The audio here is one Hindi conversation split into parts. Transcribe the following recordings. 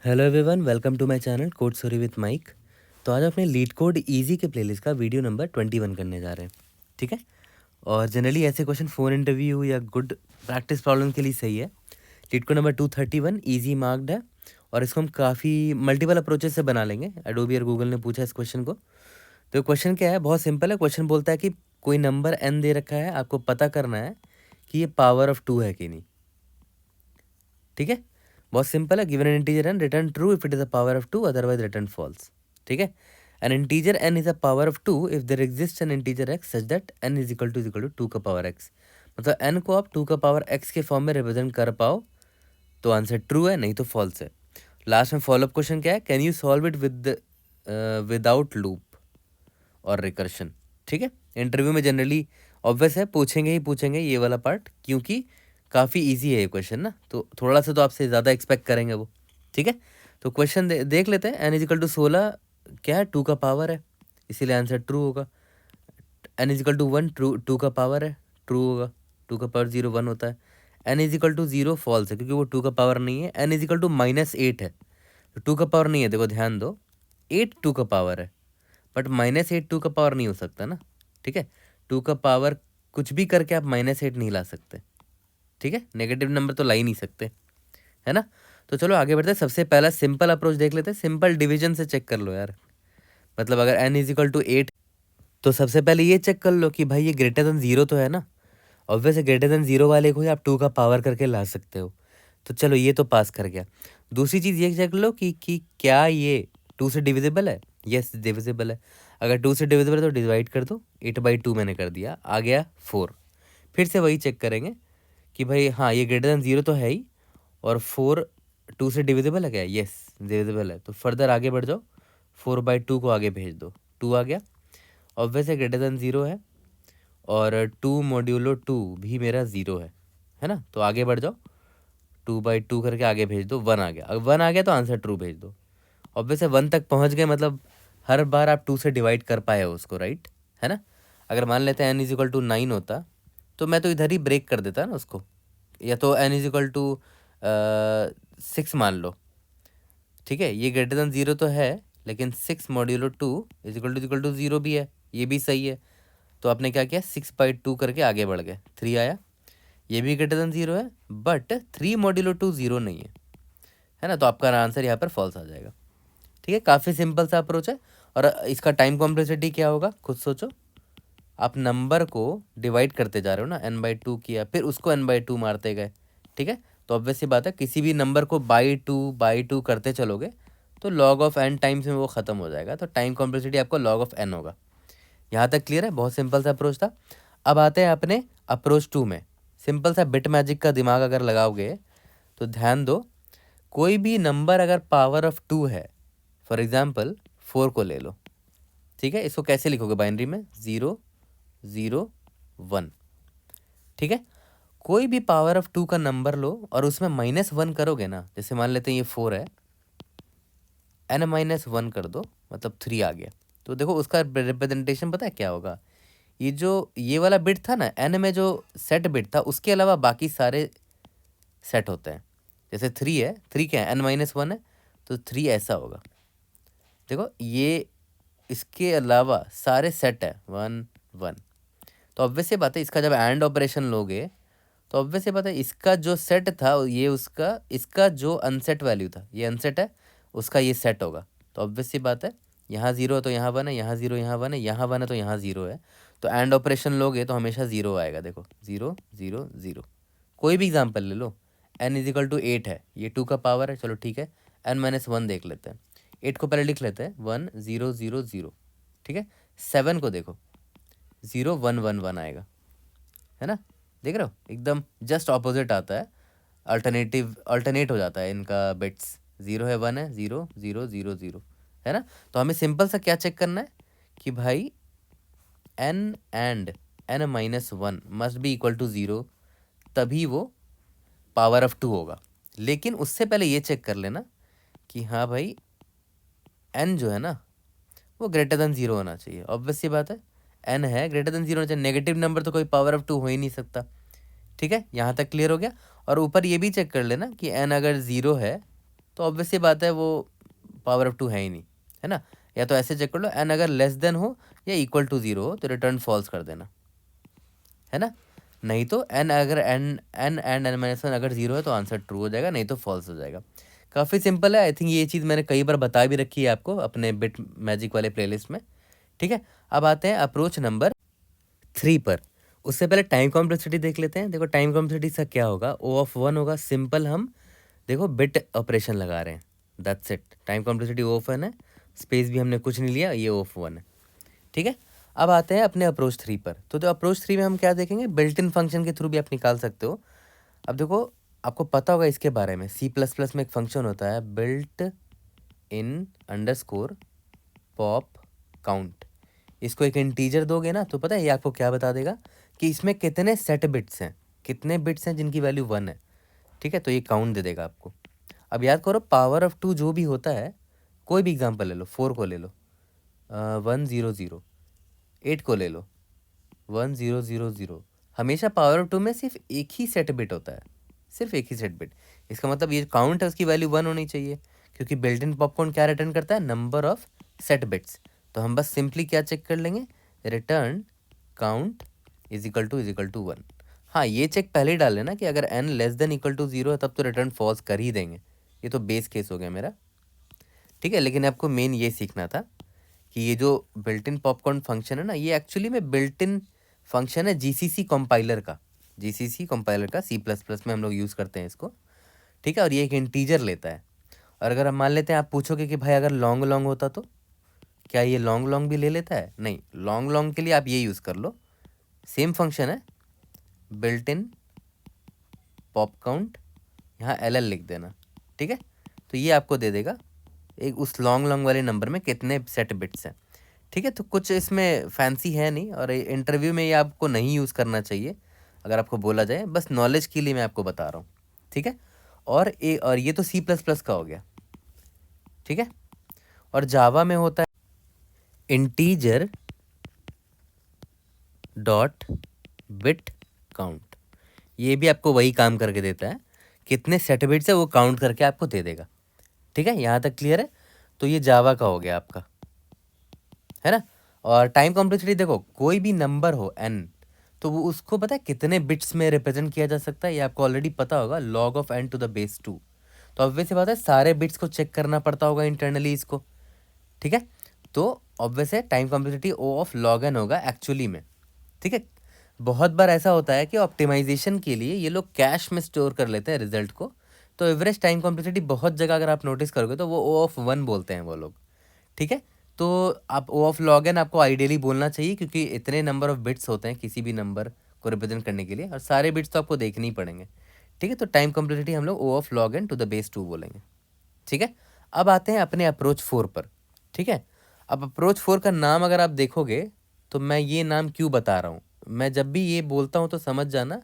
Hello everyone, welcome to my channel code story with Mike. तो आज अपने लीड कोड इजी के प्लेलिस्ट का वीडियो नंबर 21 करने जा रहे हैं। ठीक है। और जनरली ऐसे क्वेश्चन फोन इंटरव्यू या गुड प्रैक्टिस प्रॉब्लम के लिए सही है। Leet code number 231 easy marked है और इसको हम काफ़ी मल्टीपल अप्रोचेस से बना लेंगे। एडोबी और गूगल ने पूछा इस क्वेश्चन को। तो क्वेश्चन क्या है, बहुत सिंपल है। क्वेश्चन बोलता है कि कोई नंबर n दे रखा है, आपको पता करना है कि ये पावर ऑफ 2 है कि नहीं। ठीक है, बहुत सिंपल है। Given an integer n, return true if it is a power of 2, otherwise return false. ठीक है। An integer n is a power of 2 if there exist an integer x such that n is equal to 2 का पावर x। मतलब n को आप 2 का पावर x के फॉर्म में रिप्रेजेंट कर पाओ तो आंसर ट्रू है, नहीं तो फॉल्स है। लास्ट में फॉलोअप क्वेश्चन क्या है, can you solve it without loop और रिकर्शन। ठीक है। इंटरव्यू में जनरली ऑब्वियस है, पूछेंगे ही पूछेंगे ये वाला पार्ट, क्योंकि काफ़ी इजी है ये क्वेश्चन ना, तो थोड़ा सा तो आपसे ज़्यादा एक्सपेक्ट करेंगे वो। ठीक है। तो क्वेश्चन देख लेते हैं। n इजिकल टू 16 क्या है, 2 का पावर है, इसीलिए आंसर ट्रू होगा। n इजिकल टू 1 टू का पावर है, ट्रू होगा। 2 का पावर 0 1 होता है। n इजिकल टू 0 फॉल्स है, क्योंकि वो 2 का पावर नहीं है। n इजिकल टू -8 है, तो 2 का पावर नहीं है। देखो ध्यान दो, 8 2 का पावर है, बट -8 2 का पावर नहीं हो सकता ना। ठीक है। 2 का पावर कुछ भी करके आप -8 नहीं ला सकते। ठीक है, नेगेटिव नंबर तो ला ही नहीं सकते, है ना। तो चलो आगे बढ़ते हैं। सबसे पहला सिंपल अप्रोच देख लेते हैं। सिंपल डिवीजन से चेक कर लो यार। मतलब अगर n इजिकल टू 8, तो सबसे पहले ये चेक कर लो कि भाई ये ग्रेटर देन 0 तो है ना। ऑब्वियस है, ग्रेटर देन 0 वाले को ही आप 2 का पावर करके ला सकते हो। तो चलो ये तो पास कर गया। दूसरी चीज़ ये चेक लो कि क्या ये 2 से डिविजिबल है। यस, डिविजिबल है। अगर 2 से डिविजिबल है तो डिवाइड कर दो। 8/2 मैंने कर दिया, आ गया 4। फिर से वही चेक करेंगे कि भाई हाँ, ये ग्रेटर देन 0 तो है ही, और 4 2 से डिविजिबल है क्या। यस, डिविजिबल है। तो फर्दर आगे बढ़ जाओ, 4/2 को आगे भेज दो, 2 आ गया। ऑब्वियस है, ग्रेटर देन 0 है, और 2 मॉड्यूलो 2 भी मेरा 0 है ना। तो आगे बढ़ जाओ, 2/2 करके आगे भेज दो, 1 आ गया। अगर 1 आ गया तो आंसर ट्रू भेज दो। ऑब्वियस है, 1 तक पहुंच गए, मतलब हर बार आप 2 से डिवाइड कर पाए हो उसको, राइट, है ना। अगर मान लेते हैं n इजिकल टू 9 होता, तो मैं तो इधर ही ब्रेक कर देता ना उसको, या तो n इजिकल टू 6 मान लो। ठीक है, ये ग्रेटर देन 0 तो है, लेकिन 6 मॉड्यूलो 2 इजिकल टू 0 भी है, ये भी सही है। तो आपने क्या किया, 6/2 करके आगे बढ़ गए, 3 आया। ये भी ग्रेटर देन 0 है, बट 3 मॉड्यूलो 2 0 नहीं है ना। तो आपका आंसर यहाँ पर फॉल्स आ जाएगा। ठीक है, काफ़ी सिंपल सा अप्रोच है। और इसका टाइम कॉम्प्लेक्सिटी क्या होगा, खुद सोचो। आप नंबर को डिवाइड करते जा रहे हो ना, n/2 किया, फिर उसको n/2 मारते गए। ठीक है, तो ऑब्वियस सी बात है, किसी भी नंबर को बाई टू करते चलोगे तो log ऑफ n टाइम्स में वो ख़त्म हो जाएगा। तो टाइम कॉम्प्लेक्सिटी आपको log ऑफ n होगा। यहाँ तक क्लियर है, बहुत सिंपल सा अप्रोच था। अब आते हैं अपने अप्रोच 2 में। सिंपल सा बिट मैजिक का दिमाग अगर लगाओगे तो ध्यान दो, कोई भी नंबर अगर पावर ऑफ 2 है, फॉर एग्जाम्पल 4 को ले लो। ठीक है, इसको कैसे लिखोगे बाइनरी में, 0 0 1। ठीक है, कोई भी पावर ऑफ 2 का नंबर लो और उसमें -1 करोगे ना, जैसे मान लेते हैं ये 4 है, n-1 कर दो, मतलब 3 आ गया। तो देखो उसका रिप्रेजेंटेशन पता है क्या होगा, ये वाला बिट था ना, n में जो सेट बिट था उसके अलावा बाकी सारे सेट होते हैं। जैसे 3 है, 3 क्या है, n-1 है, तो 3 ऐसा होगा। देखो ये इसके अलावा सारे सेट है 1 1। तो ऑब्वियस सी बात है, इसका जब एंड ऑपरेशन लोगे तो ऑब्वियस सी बात है, इसका जो सेट था ये उसका, इसका जो अनसेट वैल्यू था, ये अनसेट है, उसका ये सेट होगा। तो ऑब्वियस सी बात है, यहाँ 0 है तो यहाँ 1 है, यहाँ 0 यहाँ 1 है, यहाँ 1 है तो यहाँ 0 है। तो एंड ऑपरेशन लोगे तो हमेशा 0 आएगा। देखो 0 0 0। कोई भी एग्जाम्पल ले लो, n इजिकल टू 8 है, ये 2 का पावर है, चलो ठीक है, n-1 देख लेते हैं। 8 को पहले लिख लेते हैं, 1 0 0 0। ठीक है, 7 को देखो, 0 1 1 1 आएगा, है ना। देख रहे हो, एकदम जस्ट ऑपोजिट आता है, अल्टरनेट हो जाता है इनका बिट्स। 0 है, 1 है, 0 0 0 0, है ना। तो हमें सिंपल सा क्या चेक करना है कि भाई n and n-1 must be equal to 0, तभी वो पावर ऑफ 2 होगा। लेकिन उससे पहले ये चेक कर लेना कि हाँ भाई n जो है ना वो ग्रेटर देन 0 होना चाहिए। ऑब्वियस सी बात है, n है, ग्रेटर देन 0 होना चाहिए। नेगेटिव नंबर तो कोई पावर ऑफ 2 हो ही नहीं सकता। ठीक है, यहाँ तक क्लियर हो गया। और ऊपर ये भी चेक कर लेना कि n अगर 0 है तो ऑब्वियसली बात है वो पावर ऑफ 2 है ही नहीं, है ना। या तो ऐसे चेक कर लो, n अगर लेस देन हो या इक्वल टू 0 हो तो रिटर्न फॉल्स कर देना, है ना। नहीं तो n अगर n n and n minus one अगर 0 है तो आंसर ट्रू हो जाएगा, नहीं तो फॉल्स हो जाएगा। काफ़ी सिंपल है। आई थिंक ये चीज़ मैंने कई बार बता भी रखी है आपको अपने बिट मैजिक वाले प्लेलिस्ट में, ठीक है। अब आते हैं अप्रोच नंबर 3 पर। उससे पहले टाइम कॉम्प्लेक्सिटी देख लेते हैं। देखो टाइम कॉम्प्लेक्सिटी से क्या होगा, O(1) होगा। सिंपल हम देखो बिट ऑपरेशन लगा रहे हैं, that's it. Time complexity O(1) है, स्पेस भी हमने कुछ नहीं लिया, ये O(1) है, ठीक है। अब आते हैं अपने अप्रोच 3 पर। तो अप्रोच 3 में हम क्या देखेंगे, बिल्ट इन फंक्शन के थ्रू भी आप निकाल सकते हो। अब देखो आपको पता होगा इसके बारे में, C++ में एक फंक्शन होता है built in underscore pop count. इसको एक इंटीजर दोगे ना तो पता है ये आपको क्या बता देगा कि इसमें कितने सेट बिट्स हैं, कितने बिट्स हैं जिनकी वैल्यू 1 है, ठीक है। तो ये काउंट दे देगा आपको। अब याद करो पावर ऑफ 2 जो भी होता है, कोई भी एग्जांपल ले लो, 4 को ले लो 100, 8 को ले लो 1000, हमेशा पावर ऑफ 2 में सिर्फ एक ही सेट बिट होता है, सिर्फ एक ही सेट बिट। इसका मतलब ये काउंट है उसकी वैल्यू 1 होनी चाहिए, क्योंकि बिल्ट इन पॉपकॉर्न क्या रिटर्न करता है, नंबर ऑफ सेट बिट्स। तो हम बस सिंपली क्या चेक कर लेंगे, return count is equal to 1। हाँ ये चेक पहले ही डाल लेना कि अगर n less than equal to 0 है तब तो रिटर्न फॉल्स कर ही देंगे, ये तो बेस केस हो गया मेरा, ठीक है। लेकिन आपको मेन ये सीखना था कि ये जो बिल्ट इन पॉपकॉर्न फंक्शन है ना, ये एक्चुअली में बिल्ट इन फंक्शन है जीसीसी कंपाइलर का, जीसीसी कंपाइलर का C++ में हम लोग यूज़ करते हैं इसको, ठीक है। और ये एक इंटीजर लेता है। और अगर हम मान लेते हैं, आप पूछोगे कि भाई अगर लॉन्ग लॉन्ग होता तो क्या ये लॉन्ग लॉन्ग भी ले लेता है, नहीं। लॉन्ग लॉन्ग के लिए आप ये यूज़ कर लो, सेम फंक्शन है बिल्ट इन पॉप काउंट, यहाँ LL लिख देना, ठीक है। तो ये आपको दे देगा एक उस लॉन्ग लॉन्ग वाले नंबर में कितने सेट बिट्स हैं, ठीक है। तो कुछ इसमें फैंसी है नहीं, और इंटरव्यू में ये आपको नहीं यूज़ करना चाहिए अगर आपको बोला जाए, बस नॉलेज के लिए मैं आपको बता रहा हूँ, ठीक है। और ये तो C++ का हो गया, ठीक है। और जावा में होता है इंटीजर डॉट बिट काउंट, ये भी आपको वही काम करके देता है, कितने सेट बिट्स है वो काउंट करके आपको दे देगा, ठीक है। यहाँ तक क्लियर है। तो ये जावा का हो गया आपका, है ना। और टाइम कॉम्प्लेक्सिटी देखो, कोई भी नंबर हो n, तो वो उसको पता है कितने बिट्स में रिप्रेजेंट किया जा सकता है, ये आपको ऑलरेडी पता होगा, log of n to the base 2। तो ऑब्वियस सी बात है सारे बिट्स को चेक करना पड़ता होगा इंटरनली इसको, ठीक है। तो ऑब्वियस है time complexity O of log n होगा एक्चुअली में, ठीक है। बहुत बार ऐसा होता है कि ऑप्टिमाइजेशन के लिए ये लोग कैश में स्टोर कर लेते हैं रिजल्ट को, तो एवरेज टाइम कॉम्प्लेक्सिटी बहुत जगह अगर आप नोटिस करोगे तो वो O of 1 बोलते हैं वो लोग, ठीक है। तो आप O of log n आपको आइडियली बोलना चाहिए, क्योंकि इतने नंबर ऑफ बिट्स होते हैं किसी भी नंबर को रिप्रेजेंट करने के लिए, और सारे बिट्स तो आपको देखने ही पड़ेंगे, ठीक है। तो टाइम कॉम्प्लेक्सिटी हम लोग O of log n to the base 2 बोलेंगे, ठीक है। अब आते हैं अपने अप्रोच 4 पर, ठीक है। अब अप्रोच 4 का नाम अगर आप देखोगे तो मैं ये नाम क्यों बता रहा हूँ, मैं जब भी ये बोलता हूँ तो समझ जाना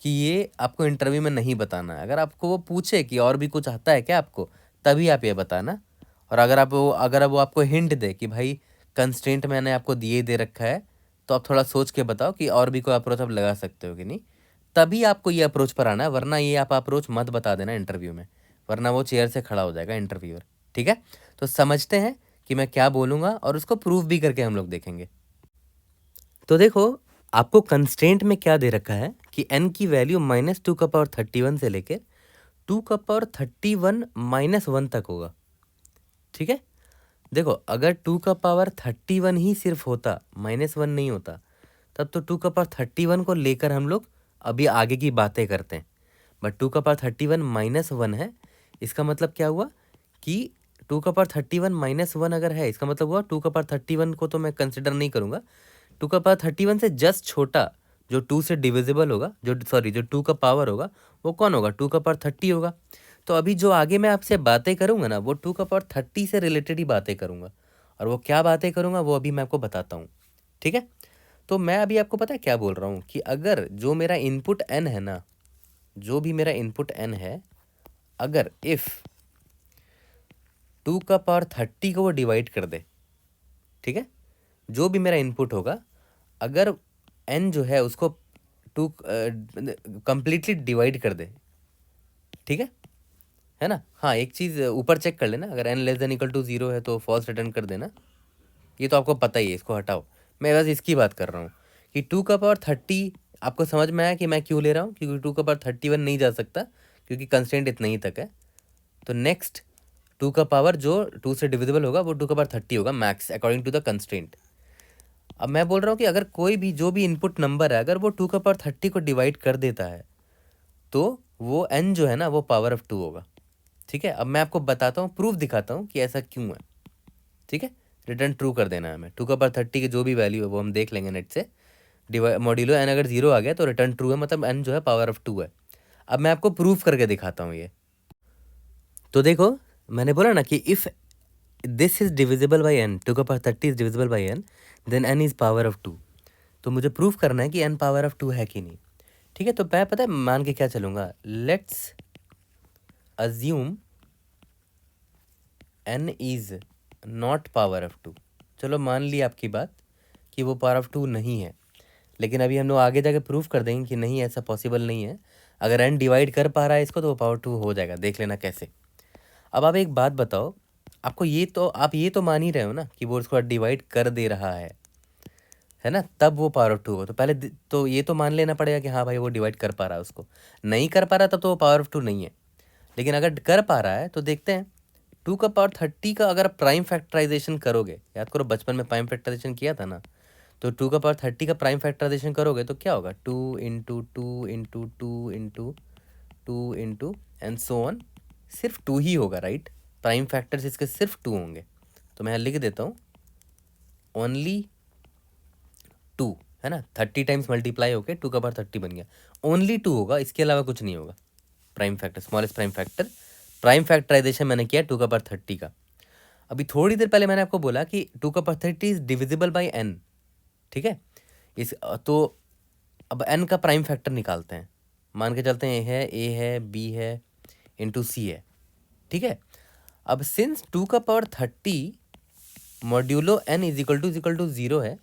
कि ये आपको इंटरव्यू में नहीं बताना है। अगर आपको वो पूछे कि और भी कुछ आता है क्या आपको, तभी आप ये बताना। और अगर वो आपको हिंट दे कि भाई कंस्ट्रेंट मैंने आपको दिए दे रखा है, तो आप थोड़ा सोच के बताओ कि और भी कोई अप्रोच आप लगा सकते हो कि नहीं, तभी आपको ये अप्रोच पर आना है। वरना ये आप अप्रोच मत बता देना इंटरव्यू में, वरना वो चेयर से खड़ा हो जाएगा इंटरव्यूअर, ठीक है। तो समझते हैं कि मैं क्या बोलूँगा और उसको प्रूव भी करके हम लोग देखेंगे। तो देखो आपको कंस्ट्रेंट में क्या दे रखा है कि n की वैल्यू -2^31 से लेकर 2^31 -1 तक होगा, ठीक है। देखो अगर 2^31 ही सिर्फ होता, -1 नहीं होता, तब तो 2^31 को लेकर हम लोग अभी आगे की बातें करते हैं। बट 2^31 -1 है, इसका मतलब क्या हुआ कि 2^31 -1 अगर है, इसका मतलब हुआ 2^31 को तो मैं कंसिडर नहीं करूँगा। 2^31 से जस्ट छोटा जो 2 से डिविजिबल होगा, जो 2 का पावर होगा, वो कौन होगा, 2^30 होगा। तो अभी जो आगे मैं आपसे बातें करूँगा ना, वो 2^30 से रिलेटेड ही बातें करूँगा, और वो क्या बातें करूँगा वो अभी मैं आपको बताता हूँ, ठीक है। तो मैं अभी आपको पता है क्या बोल रहा हूँ कि अगर जो मेरा इनपुट n है ना, जो भी मेरा इनपुट n है, अगर इफ़ 2^30 को वो डिवाइड कर दे, ठीक है, जो भी मेरा इनपुट होगा, अगर n जो है उसको 2 कंप्लीटली डिवाइड कर दे, ठीक है, है ना। हाँ, एक चीज़ ऊपर चेक कर लेना, अगर n less than equal to 0 है तो फॉल्स रिटर्न कर देना। ये तो आपको पता ही है, इसको हटाओ। मैं बस इसकी बात कर रहा हूँ कि 2 का पावर 30 आपको समझ में आया कि मैं क्यों ले रहा हूँ, क्योंकि 2 का पावर 31 नहीं जा सकता, क्योंकि कंस्टेंट इतना ही तक है। तो नेक्स्ट 2 का पावर जो 2 से डिविजिबल होगा वो 2 का पावर 30 होगा max, according to the constant. अब मैं बोल रहा हूँ कि अगर कोई भी जो भी इनपुट नंबर है, अगर वो 2 का पावर 30 को डिवाइड कर देता है तो वो n जो है ना वो पावर ऑफ 2 होगा। ठीक है, अब मैं आपको बताता हूँ, प्रूफ दिखाता हूँ कि ऐसा क्यों है। ठीक है, रिटर्न ट्रू कर देना है हमें। 2 का पावर 30 की जो भी वैल्यू है वो हम देख लेंगे नेट से। मॉड्यूलो n अगर 0 आ गया तो रिटर्न ट्रू है, मतलब n जो है पावर ऑफ 2 है। अब मैं आपको प्रूफ करके दिखाता हूँ ये। तो देखो, मैंने बोला ना कि if this is divisible by n, 2 का power 30 is divisible by n, then n is power of 2। तो मुझे प्रूफ करना है कि n पावर ऑफ 2 है कि नहीं। ठीक है, तो मैं पता है मान के क्या चलूँगा, let's assume n is not power of 2। चलो मान ली आपकी बात कि वो पावर ऑफ 2 नहीं है, लेकिन अभी हम लोग आगे जाके प्रूफ कर देंगे कि नहीं, ऐसा पॉसिबल नहीं है। अगर n डिवाइड कर पा रहा है इसको तो वो पावर 2 हो जाएगा, देख लेना कैसे। अब आप एक बात बताओ, आपको आप ये तो मान ही रहे हो ना कि वो उसको डिवाइड कर दे रहा है ना, तब वो पावर ऑफ 2 हो। तो पहले तो ये तो मान लेना पड़ेगा कि हाँ भाई वो डिवाइड कर पा रहा है उसको। नहीं कर पा रहा तब तो वो पावर ऑफ 2 नहीं है। लेकिन अगर कर पा रहा है तो देखते हैं 2 का पावर 30 का अगर प्राइम फैक्टराइजेशन करोगे, याद करो बचपन में प्राइम फैक्टराइजेशन किया था ना, तो 2 का पावर 30 का प्राइम फैक्टराइजेशन करोगे तो क्या होगा, 2 × 2 × 2 × 2 एंड सो ऑन। सिर्फ 2 ही होगा, राइट। प्राइम फैक्टर्स इसके सिर्फ 2 होंगे। तो मैं लिख देता हूँ ओनली 2, है ना। 30 टाइम्स मल्टीप्लाई होके 2 का पावर 30 बन गया। ओनली 2 होगा, इसके अलावा कुछ नहीं होगा। Prime factor, smallest prime factor, prime factorization मैंने किया 2 का पावर 30 का। अभी थोड़ी देर पहले मैंने आपको बोला कि 2 का power 30 is divisible by n। ठीक है, इस तो अब n का प्राइम फैक्टर निकालते हैं। मान के चलते हैं a है b है इंटू c है। ठीक है, अब सिंस 2 का power 30 modulo n is equal to 0 है।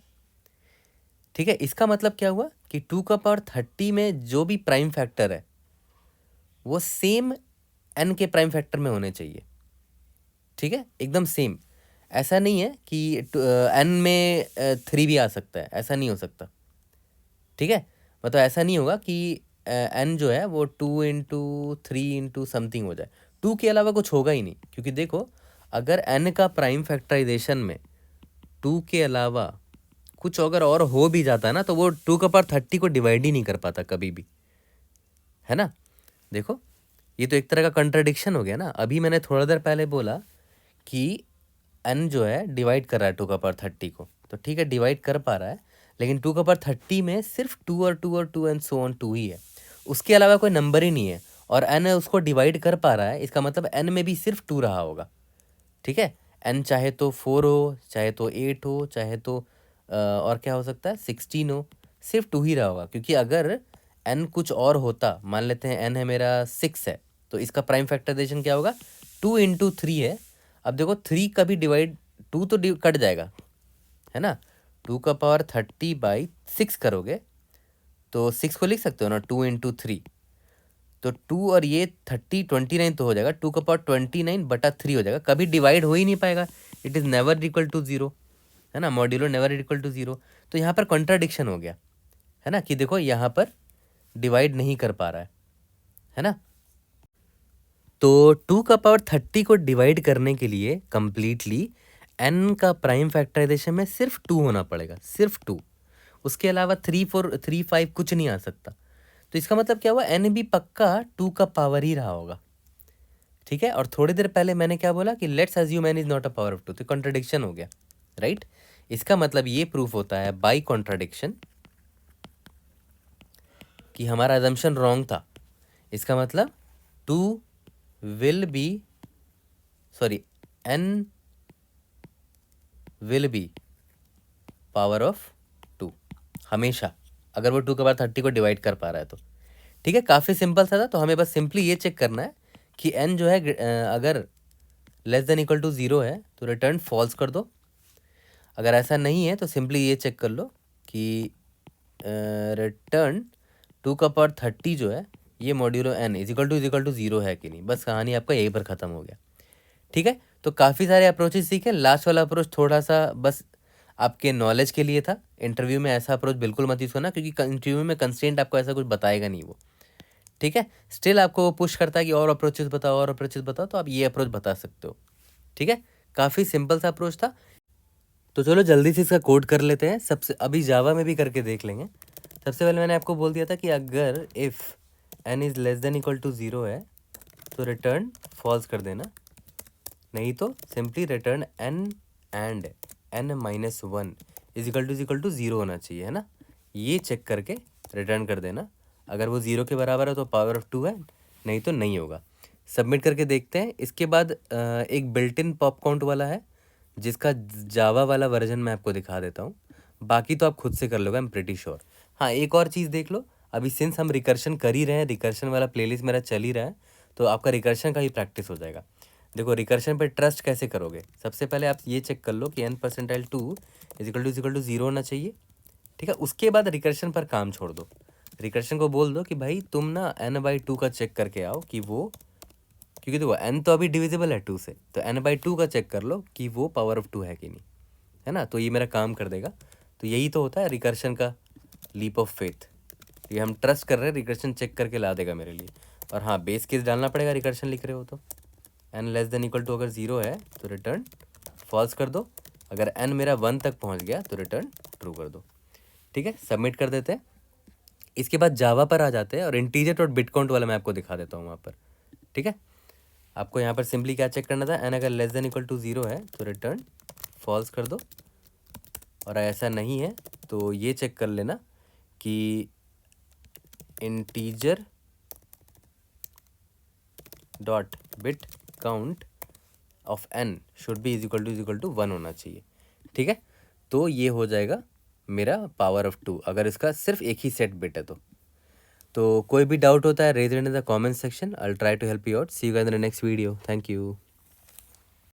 ठीक है, इसका मतलब क्या हुआ कि 2 का पावर 30 में जो भी प्राइम फैक्टर है वो सेम n के प्राइम फैक्टर में होने चाहिए। ठीक है, एकदम सेम। ऐसा नहीं है कि n में 3 भी आ सकता है, ऐसा नहीं हो सकता। ठीक है, मतलब ऐसा नहीं होगा कि n जो है वो 2 × 3 × समथिंग हो जाए। 2 के अलावा कुछ होगा ही नहीं, क्योंकि देखो अगर n का प्राइम फैक्टराइजेशन में 2 के अलावा कुछ अगर और हो भी जाता है ना, तो वो 2 का पावर 30 को डिवाइड ही नहीं कर पाता कभी भी, है ना। देखो ये तो एक तरह का कंट्राडिक्शन हो गया ना। अभी मैंने थोड़ा देर पहले बोला कि n जो है डिवाइड कर रहा है 2 का पावर 30 को, तो ठीक है डिवाइड कर पा रहा है, लेकिन 2 का पावर 30 में सिर्फ 2 और 2 और 2 एंड सो ऑन 2 ही है, उसके अलावा कोई नंबर ही नहीं है। और n उसको डिवाइड कर पा रहा है, इसका मतलब n में भी सिर्फ 2 रहा होगा। ठीक है, n चाहे तो 4 हो, चाहे तो 8 हो, चाहे तो और क्या हो सकता है 16 हो, सिर्फ 2 ही रहा होगा। क्योंकि अगर n कुछ और होता, मान लेते हैं n है मेरा 6 है, तो इसका प्राइम फैक्टराइजेशन क्या होगा 2 × 3 है। अब देखो 3 का भी डिवाइड 2 तो कट जाएगा, है ना। 2 का पावर 30/6 करोगे तो 6 को लिख सकते हो ना 2 × 3, तो 2 और ये 29 तो हो जाएगा। 2 का पावर 29/3 हो जाएगा, कभी डिवाइड हो ही नहीं पाएगा। It is never equal to 0, है ना, मॉड्यूलो नेवर इक्वल टू 0। तो यहाँ पर कॉन्ट्राडिक्शन हो गया, है ना, कि देखो यहाँ पर डिवाइड नहीं कर पा रहा है ना। तो 2 का पावर 30 को डिवाइड करने के लिए कंप्लीटली n का प्राइम फैक्टराइजेशन में सिर्फ 2 होना पड़ेगा, सिर्फ 2। उसके अलावा 3, 4, 3, 5 कुछ नहीं आ सकता। तो इसका मतलब क्या हुआ, n भी पक्का 2 का पावर ही रहा होगा। ठीक है, और थोड़ी देर पहले मैंने क्या बोला कि let's assume n is not a power of 2, तो कॉन्ट्राडिक्शन हो गया, राइट। इसका मतलब ये प्रूफ होता है बाय कॉन्ट्राडिक्शन कि हमारा अजम्पशन रॉन्ग था। इसका मतलब 2 will be n will be power of 2 हमेशा, अगर वो 2 का पावर 30 को डिवाइड कर पा रहा है तो। ठीक है, काफ़ी सिंपल सा था। तो हमें बस सिंपली ये चेक करना है कि n जो है अगर लेस देन इक्वल टू 0 है तो रिटर्न फॉल्स कर दो। अगर ऐसा नहीं है तो सिंपली ये चेक कर लो कि रिटर्न 2 का पावर 30 जो है ये modulo n is equal to 0 है कि नहीं, बस कहानी आपका यहीं पर ख़त्म हो गया। ठीक है, तो काफ़ी सारे अप्रोचेस सीखे। लास्ट वाला अप्रोच थोड़ा सा बस आपके नॉलेज के लिए था। इंटरव्यू में ऐसा अप्रोच बिल्कुल मत यूज़ करना, क्योंकि इंटरव्यू में कंस्ट्रेंट आपको ऐसा कुछ बताएगा नहीं वो। ठीक है, स्टिल आपको वो पुश करता है कि और अप्रोचेस बताओ, और अप्रोचेस बताओ, तो आप ये अप्रोच बता सकते हो। ठीक है, काफ़ी सिंपल सा अप्रोच था। तो चलो जल्दी से इसका कोड कर लेते हैं। सबसे अभी जावा में भी करके देख लेंगे। सबसे पहले मैंने आपको बोल दिया था कि अगर if n is less than equal to 0 है तो रिटर्न फॉल्स कर देना, नहीं तो simply return n and n minus 1 is equal to 0 होना चाहिए, है ना। ये चेक करके रिटर्न कर देना। अगर वो 0 के बराबर है तो पावर ऑफ 2 है, नहीं तो नहीं होगा। सबमिट करके देखते हैं। इसके बाद एक बिल्ट इन पॉप काउंट वाला है, जिसका जावा वाला वर्जन मैं आपको दिखा देता हूँ। बाकी तो आप खुद से कर लोगे, आई एम प्रिटी श्योर। हाँ, एक और चीज़ देख लो। अभी सिंस हम रिकर्शन कर ही रहे हैं, रिकर्शन वाला प्लेलिस्ट मेरा चल ही रहा है, तो आपका रिकर्शन का ही प्रैक्टिस हो जाएगा। देखो रिकर्शन पे ट्रस्ट कैसे करोगे। सबसे पहले आप ये चेक कर लो कि n percentile 2 is equal to 0 होना चाहिए। ठीक है, उसके बाद रिकर्शन पर काम छोड़ दो। रिकर्शन को बोल दो कि भाई तुम ना n/2 का चेक करके आओ कि वो, क्योंकि देखो n तो अभी डिविजिबल है 2 से, तो n/2 का चेक कर लो कि वो पावर ऑफ 2 है कि नहीं, है ना। तो ये मेरा काम कर देगा। तो यही तो होता है रिकर्शन का लीप ऑफ फेथ। ये हम ट्रस्ट कर रहे हैं, रिकर्शन चेक करके ला देगा मेरे लिए। और हाँ, बेस केस डालना पड़ेगा रिकर्शन लिख रहे हो तो। n less than equal to अगर 0 है तो रिटर्न फॉल्स कर दो। अगर n मेरा 1 तक पहुंच गया तो रिटर्न ट्रू कर दो। ठीक है, सबमिट कर देते हैं। इसके बाद जावा पर आ जाते हैं और इंटीजर डॉट बिट काउंट वाला मैं आपको दिखा देता हूँ वहाँ पर। ठीक है, आपको यहाँ पर सिंपली क्या चेक करना था, n अगर लेस देन इक्वल टू 0 है तो रिटर्न फॉल्स कर दो, और ऐसा नहीं है तो ये चेक कर लेना कि integer dot bit count of n should be is equal to 1 होना चाहिए। ठीक है, तो ये हो जाएगा मेरा पावर ऑफ 2, अगर इसका सिर्फ एक ही सेट बिट है तो कोई भी डाउट होता है raise it in the comment section. I will try to help you out. See you guys in the next video. Thank you.